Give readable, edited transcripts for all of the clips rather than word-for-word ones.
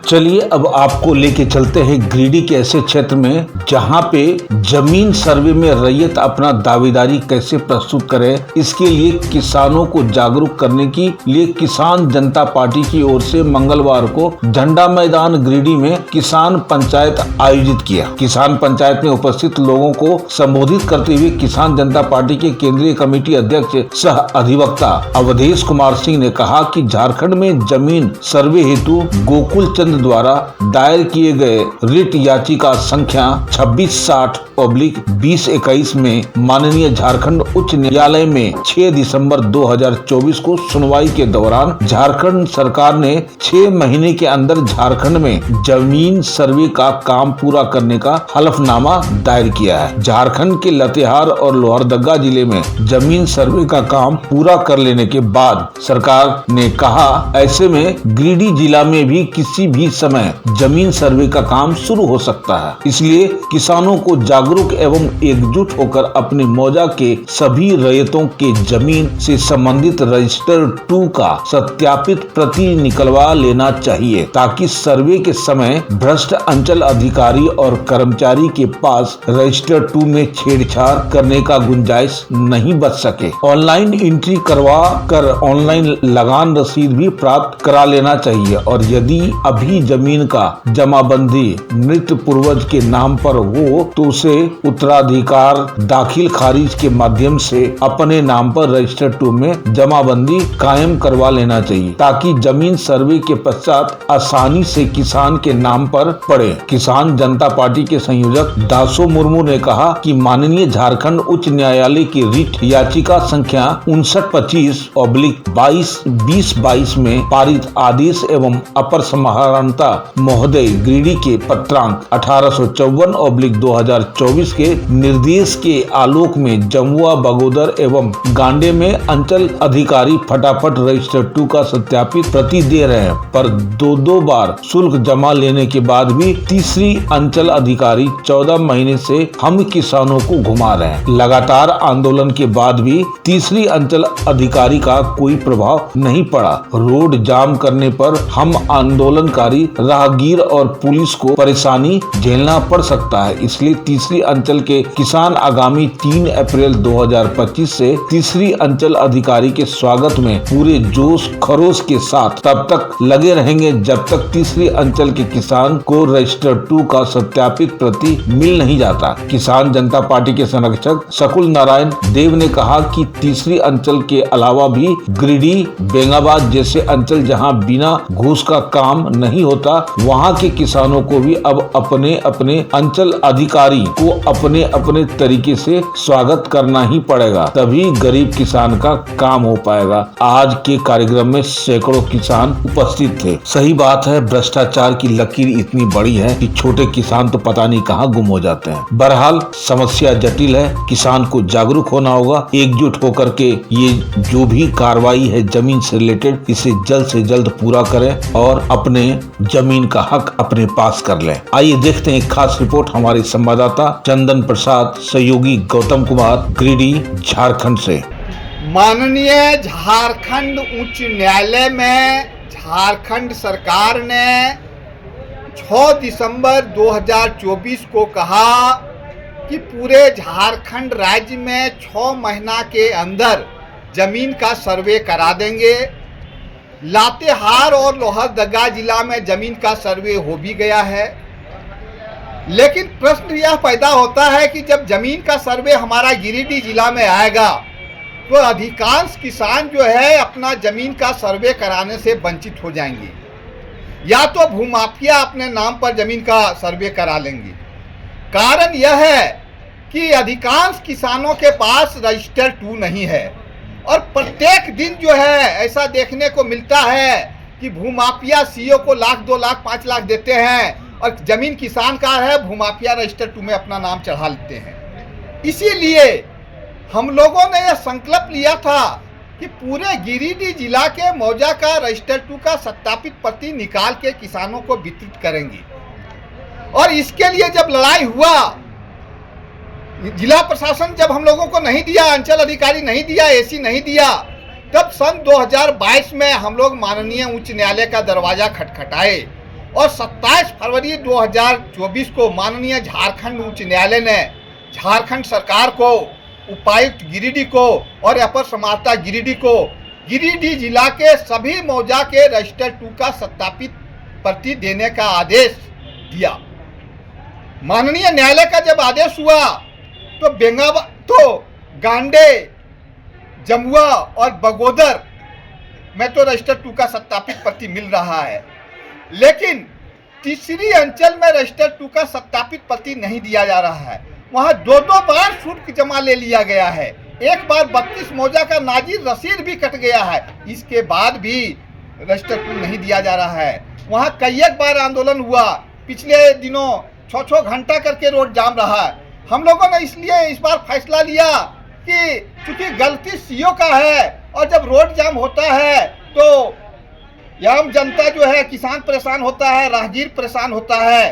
चलिए अब आपको लेके चलते हैं गिरिडीह के ऐसे क्षेत्र में जहां पे जमीन सर्वे में रैयत अपना दावेदारी कैसे प्रस्तुत करे। इसके लिए किसानों को जागरूक करने के लिए किसान जनता पार्टी की ओर से मंगलवार को झंडा मैदान गिरिडीह में किसान पंचायत आयोजित किया। किसान पंचायत में उपस्थित लोगों को संबोधित करते हुए किसान जनता पार्टी के केंद्रीय कमेटी अध्यक्ष सह अधिवक्ता अवधेश कुमार सिंह ने कहा कि झारखंड में जमीन सर्वे हेतु गोकुल चंद द्वारा दायर किए गए रिट याचिका संख्या 2660/2021 में माननीय झारखंड उच्च न्यायालय में 6 दिसंबर 2024 को सुनवाई के दौरान झारखंड सरकार ने 6 महीने के अंदर झारखंड में जमीन सर्वे का काम पूरा करने का हलफनामा दायर किया है। झारखंड के लातेहार और लोहरदगा जिले में जमीन सर्वे का काम पूरा कर लेने के बाद सरकार ने कहा ऐसे में गिरिडीह जिला में भी किसी भी समय जमीन सर्वे का काम शुरू हो सकता है। इसलिए किसानों को जागरूक एवं एकजुट होकर अपने मौजा के सभी रैयतों के जमीन से संबंधित रजिस्टर 2 का सत्यापित प्रति निकलवा लेना चाहिए ताकि सर्वे के समय भ्रष्ट अंचल अधिकारी और कर्मचारी के पास रजिस्टर 2 में छेड़छाड़ करने का गुंजाइश नहीं बच सके। ऑनलाइन एंट्री करवा कर ऑनलाइन लगान रसीद भी प्राप्त करा लेना चाहिए और यदि अभी जमीन का जमाबंदी मृत पूर्वज के नाम पर हो तो उसे उत्तराधिकार दाखिल खारिज के माध्यम से अपने नाम पर रजिस्टर 2 में जमाबंदी कायम करवा लेना चाहिए ताकि जमीन सर्वे के पश्चात आसानी से किसान के नाम पर पड़े। किसान जनता पार्टी के संयोजक दासो मुर्मू ने कहा कि माननीय झारखंड उच्च न्यायालय की रिट याचिका संख्या 5925/2022 में पारित आदेश एवं अपर समाहर्ता महोदय गिरिडीह के पत्रांक 1854/2024 के निर्देश के आलोक में जमुआ बगोदर एवं गांडे में अंचल अधिकारी फटाफट रजिस्टर 2 का सत्यापित प्रति दे रहे हैं, पर दो बार शुल्क जमा लेने के बाद भी तीसरी अंचल अधिकारी 14 महीने से हम किसानों को घुमा रहे हैं। लगातार आंदोलन के बाद भी तीसरी अंचल अधिकारी का कोई प्रभाव नहीं पड़ा। रोड जाम करने पर हम आंदोलनकारी राहगीर और पुलिस को परेशानी झेलना पड़ सकता है। इसलिए तीसरी अंचल के किसान आगामी 3 अप्रैल 2025 से तीसरी अंचल अधिकारी के स्वागत में पूरे जोश खरोश के साथ तब तक लगे रहेंगे जब तक तीसरी अंचल के किसान को रजिस्टर 2 का सत्यापित प्रति मिल नहीं जाता। किसान जनता पार्टी के संरक्षक शकुल नारायण देव ने कहा कि तीसरी अंचल के अलावा भी गिरिडीह बेंगाबाद जैसे अंचल जहां बिना घूस का काम नहीं होता वहां के किसानों को भी अब अपने अपने अंचल अधिकारी को अपने अपने तरीके से स्वागत करना ही पड़ेगा, तभी गरीब किसान का काम हो पाएगा। आज के कार्यक्रम में सैकड़ों किसान उपस्थित थे। सही बात है, भ्रष्टाचार की लकीर इतनी बड़ी है कि छोटे किसान तो पता नहीं कहाँ गुम हो जाते हैं। बहरहाल समस्या जटिल है, किसान को जागरूक होना होगा, एकजुट होकर के ये जो भी कार्रवाई है जमीन से रिलेटेड इसे जल्द से जल्द पूरा करें और अपने जमीन का हक अपने पास कर लें। आइए देखते हैं एक खास रिपोर्ट हमारे संवाददाता चंदन प्रसाद, सहयोगी गौतम कुमार, गिरिडीह झारखंड से। माननीय झारखंड उच्च न्यायालय में झारखंड सरकार ने 6 दिसंबर 2024 को कहा कि पूरे झारखंड राज्य में 6 महीना के अंदर जमीन का सर्वे करा देंगे। लातेहार और लोहरदगा जिला में जमीन का सर्वे हो भी गया है, लेकिन प्रश्न यह पैदा होता है कि जब जमीन का सर्वे हमारा गिरिडीह जिला में आएगा तो अधिकांश किसान जो है अपना जमीन का सर्वे कराने से वंचित हो जाएंगे, या तो भूमाफिया अपने नाम पर जमीन का सर्वे करा लेंगे। कारण यह है कि अधिकांश किसानों के पास रजिस्टर 2 नहीं है और प्रत्येक दिन जो है ऐसा देखने को मिलता है कि भूमाफिया सीओ को लाख 2 लाख 5 लाख देते हैं और जमीन किसान का है, भूमाफिया रजिस्टर 2 में अपना नाम चढ़ा लेते हैं। इसीलिए हम लोगों ने यह संकल्प लिया था कि पूरे गिरिडीह जिला के मौजा का रजिस्टर 2 का सत्यापित प्रति निकाल के किसानों को वितरित करेंगे। और इसके लिए जब लड़ाई हुआ, जिला प्रशासन जब हम लोगों को नहीं दिया, अंचल अधिकारी नहीं दिया, एसी नहीं दिया, तब सन 2022 में हम लोग माननीय उच्च न्यायालय का दरवाजा खटखटाए और 27 फरवरी 2024 को माननीय झारखंड उच्च न्यायालय ने झारखंड सरकार को, उपायुक्त गिरिडीह को और अपर समाहर्ता गिरिडीह को गिरिडीह जिला के सभी मौजा के रजिस्टर 2 का सत्यापित प्रति देने का आदेश दिया। माननीय न्यायालय का जब आदेश हुआ तो गांडे, जमुआ और बगोदर में तो रजिस्टर 2 का सत्यापित प्रति मिल रहा है, लेकिन तीसरी अंचल में रजिस्टर 2 का सत्यापित प्रति नहीं दिया जा रहा है। वहां दो बार शुल्क जमा ले लिया गया है। एक बार 32 मौजा का नाजिर रसीद भी कट गया है, इसके बाद भी रजिस्टर 2 नहीं दिया जा रहा है। वहां कई एक बार आंदोलन हुआ, पिछले दिनों 6-6 घंटा करके रोड जाम रहा है। हम लोगों ने इसलिए इस बार फैसला लिया कि चूंकि गलती सीओ का है और जब रोड जाम होता है तो आम जनता जो है, किसान परेशान होता है, राहगीर परेशान होता है,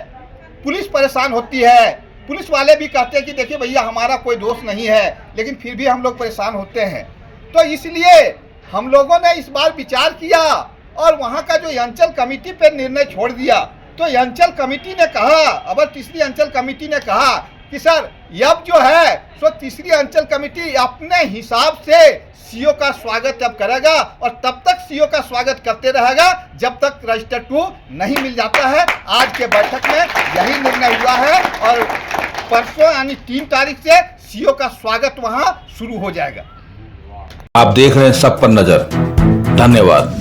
पुलिस परेशान होती है। पुलिस वाले भी कहते हैं कि देखिए भैया हमारा कोई दोष नहीं है, लेकिन फिर भी हम लोग परेशान होते हैं। तो इसलिए हम लोगों ने इस बार विचार किया और वहाँ का जो अंचल कमेटी पर निर्णय छोड़ दिया। तो अंचल कमेटी ने कहा, अब तीसरी अंचल कमेटी ने कहा कि सर अब जो है सो तीसरी अंचल कमेटी अपने हिसाब से सीओ का स्वागत अब करेगा और तब तक सीओ का स्वागत करते रहेगा जब तक रजिस्टर 2 नहीं मिल जाता है। आज के बैठक में यही निर्णय हुआ है और परसों यानी 3 तारीख से सीओ का स्वागत वहां शुरू हो जाएगा। आप देख रहे हैं सब पर नजर। धन्यवाद।